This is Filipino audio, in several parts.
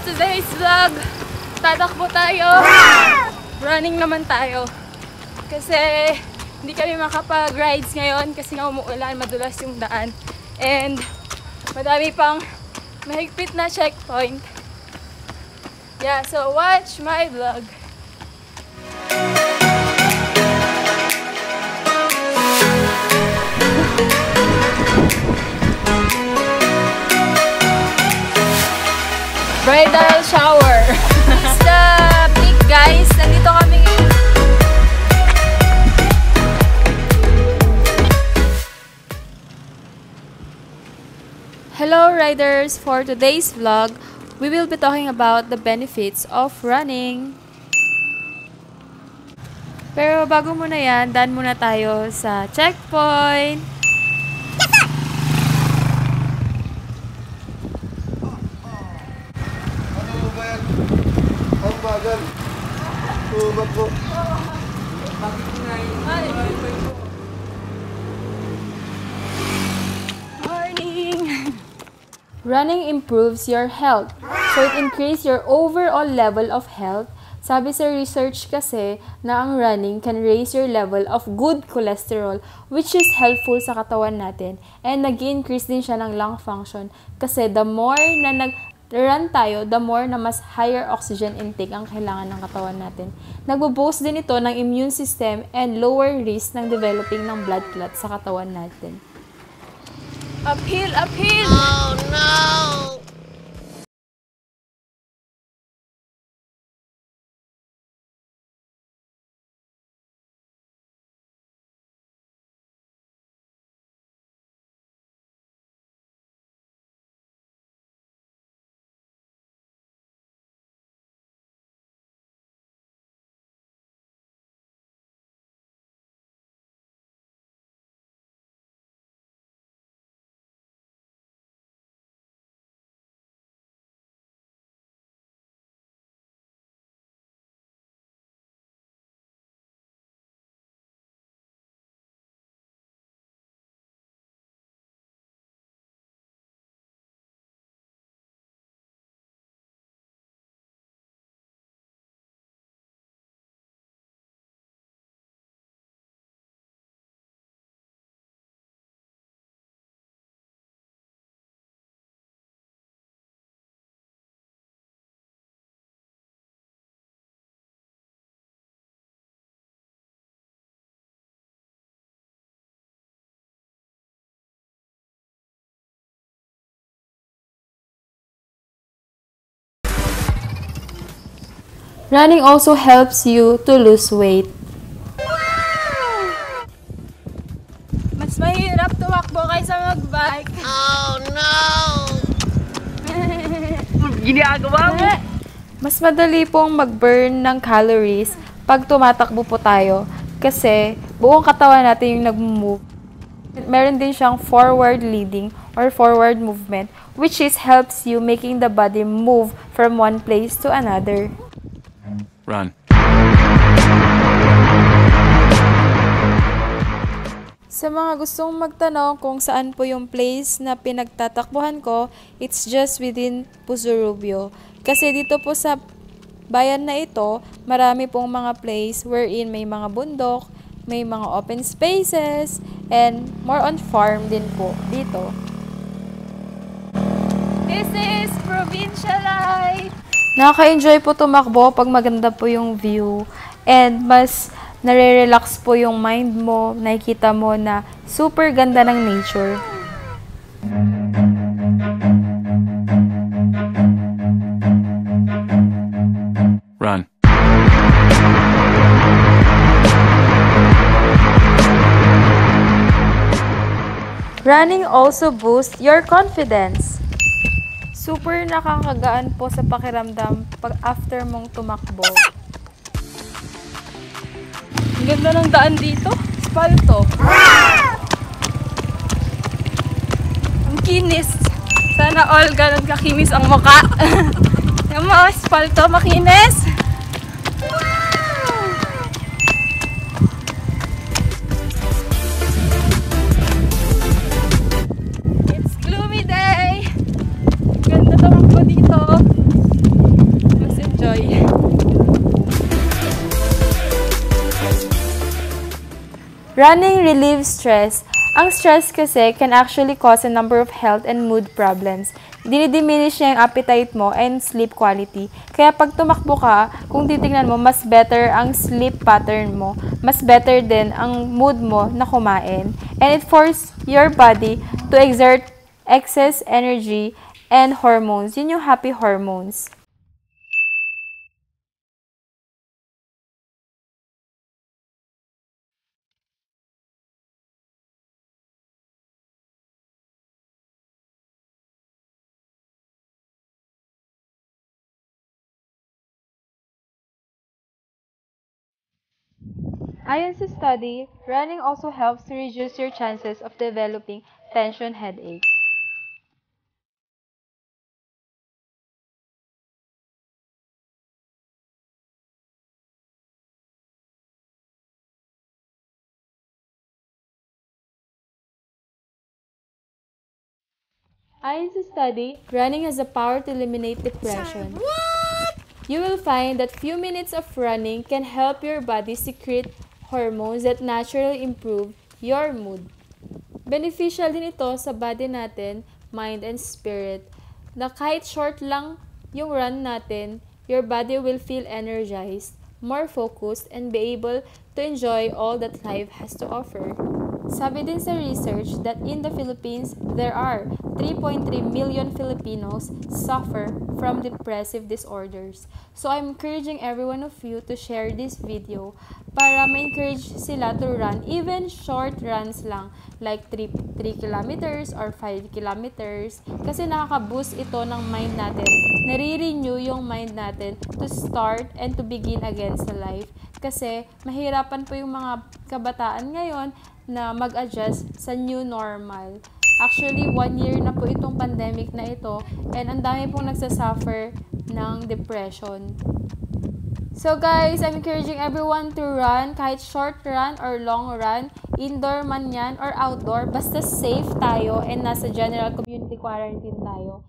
today's vlog, tatakbo tayo. Running naman tayo. Kasi hindi kami makapag-rides ngayon kasi nga umuulan, madulas yung daan. And madami pang mahigpit na checkpoint. Yeah, so watch my vlog. Bridal shower. It's the peak, guys. Nandito kami ngayon. Hello riders! For today's vlog, we will be talking about the benefits of running. Pero bago muna yan, daan muna tayo sa checkpoint. Ang bagal. Tumakbo. Morning! Running improves your health. So it increases your overall level of health. Sabi sa research kasi na ang running can raise your level of good cholesterol, which is helpful sa katawan natin. And nag-increase din siya ng lung function. Kasi the more na run tayo, the more na mas higher oxygen intake ang kailangan ng katawan natin. Nagbo-boost din ito ng immune system and lower risk ng developing ng blood clot sa katawan natin. Uphill! Uphill! Oh no! Running also helps you to lose weight. Mas mahirap tumakbo kaysa mag-bike. Oh no! Ginagawa mo? Mas madali pong mag-burn ng calories pag tumatakbo po tayo kasi buong katawan natin yung nag-move. Meron din siyang forward leading or forward movement, which is helps you making the body move from one place to another. Run. Sa mga gustong magtanong kung saan po yung place na pinagtatakbuhan ko, it's just within Pusurubio. Kasi dito po sa bayan na ito, marami pong mga place wherein may mga bundok, may mga open spaces, and more on farm din po dito. This is provincial life! Nakaka-enjoy po tumakbo pag maganda po yung view and mas nare-relax po yung mind mo, nakikita mo na super ganda ng nature. Run. Running also boosts your confidence. Super nakakagaan po sa pakiramdam pag after mong tumakbo. Ang ganda ng daan dito. Spalto. Ang kinis. Sana all ganun kakinis ang mukha. Yung mga spalto makinis. It's gloomy day. Ganda tumakbo dito. Running relieves stress. Ang stress kasi can actually cause a number of health and mood problems. Dinidiminish niya yung appetite mo and sleep quality. Kaya pag tumakbo ka, kung titingnan mo, mas better ang sleep pattern mo. Mas better din ang mood mo na kumain. And it forces your body to exert excess energy and hormones. Yun yung happy hormones. Ayon sa study, running also helps to reduce your chances of developing tension headaches. Ayon sa study, running has the power to eliminate depression. You will find that few minutes of running can help your body secrete hormones that naturally improve your mood. Beneficial din ito sa body natin, mind and spirit, na kahit short lang yung run natin, your body will feel energized, more focused, and be able to enjoy all that life has to offer. Sabi din sa research that in the Philippines, there are 3.3 million Filipinos suffer from depressive disorders. So I'm encouraging every one of you to share this video para ma-encourage sila to run even short runs lang like 3 kilometers or 5 kilometers kasi nakaka-boost ito ng mind natin. Nare-renew yung mind natin to start and to begin again sa life. Kasi mahirapan po yung mga kabataan ngayon na mag-adjust sa new normal. Actually, 1 year na po itong pandemic na ito and ang dami pong nagsasuffer ng depression. So guys, I'm encouraging everyone to run, kahit short run or long run, indoor man yan or outdoor, basta safe tayo and nasa general community quarantine tayo.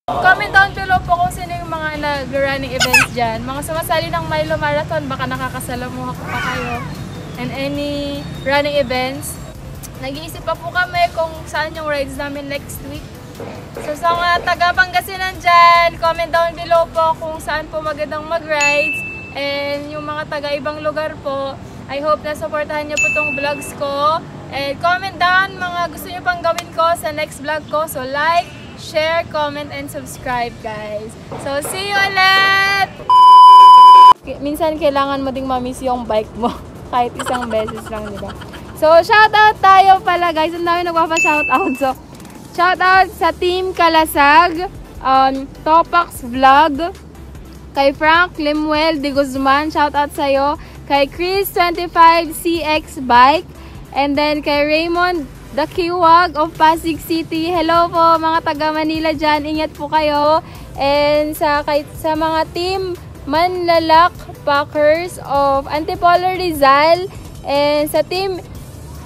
Comment down below po kung sino yung mga nag-running events dyan. Mga sumasali ng Milo Marathon, baka nakakasalamuha ko pa kayo. And any running events. Nag-iisip pa po kami kung saan yung rides namin next week. So sa mga taga-Pangasinan dyan, comment down below po kung saan po magandang mag-rides. And yung mga taga-ibang lugar po, I hope na supportahan nyo po itong vlogs ko. And comment down mga gusto nyo pang gawin ko sa next vlog ko. So like, share, comment, and subscribe, guys. So, see you ulit! Minsan, kailangan mo ding mamiss yung bike mo. Kahit isang beses lang, diba? So, shoutout tayo pala, guys. Ang dami nagpapa-shoutout. So, shoutout sa Team Kalasag, Topax Vlog, kay Frank Lemuel de Guzman, shoutout sa'yo, kay Chris25CX Bike, and then kay Raymond The Kiwag of Pasig City. Hello po mga taga Manila dyan. Ingat po kayo. And sa mga team Manlalak Packers of Antipolo Rizal. And sa team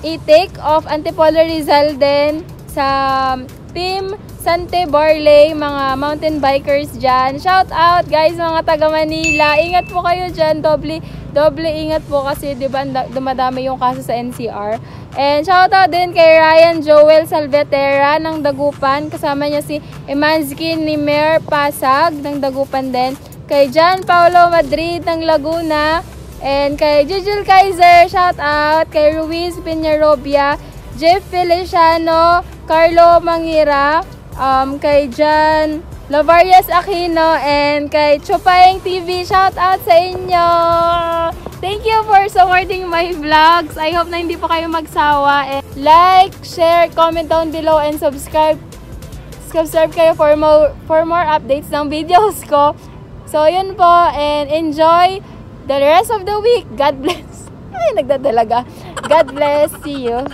Itik of Antipolo Rizal din. Sa team Sante Barley, mga mountain bikers dyan. Shout out guys mga taga Manila. Ingat po kayo dyan. Doble ingat po kasi diba dumadami yung kaso sa NCR. And shoutout din kay Ryan Joel Salvetera ng Dagupan. Kasama niya si Emanski Nimer Pasag ng Dagupan din. Kay John Paulo Madrid ng Laguna. And kay Jujul Kaiser, shoutout. Kay Ruiz Peñarobia, Jeff Feliciano, Carlo Mangira, kay John Lavarias Aquino, and kay Chopayeng TV. Shoutout sa inyo! Thank you for supporting my vlogs. I hope na hindi po kayo magsawa. And like, share, comment down below, and subscribe. Subscribe kayo for more updates ng videos ko. So, yun po. And enjoy the rest of the week. God bless. Ay, nagdadalaga. God bless. See you.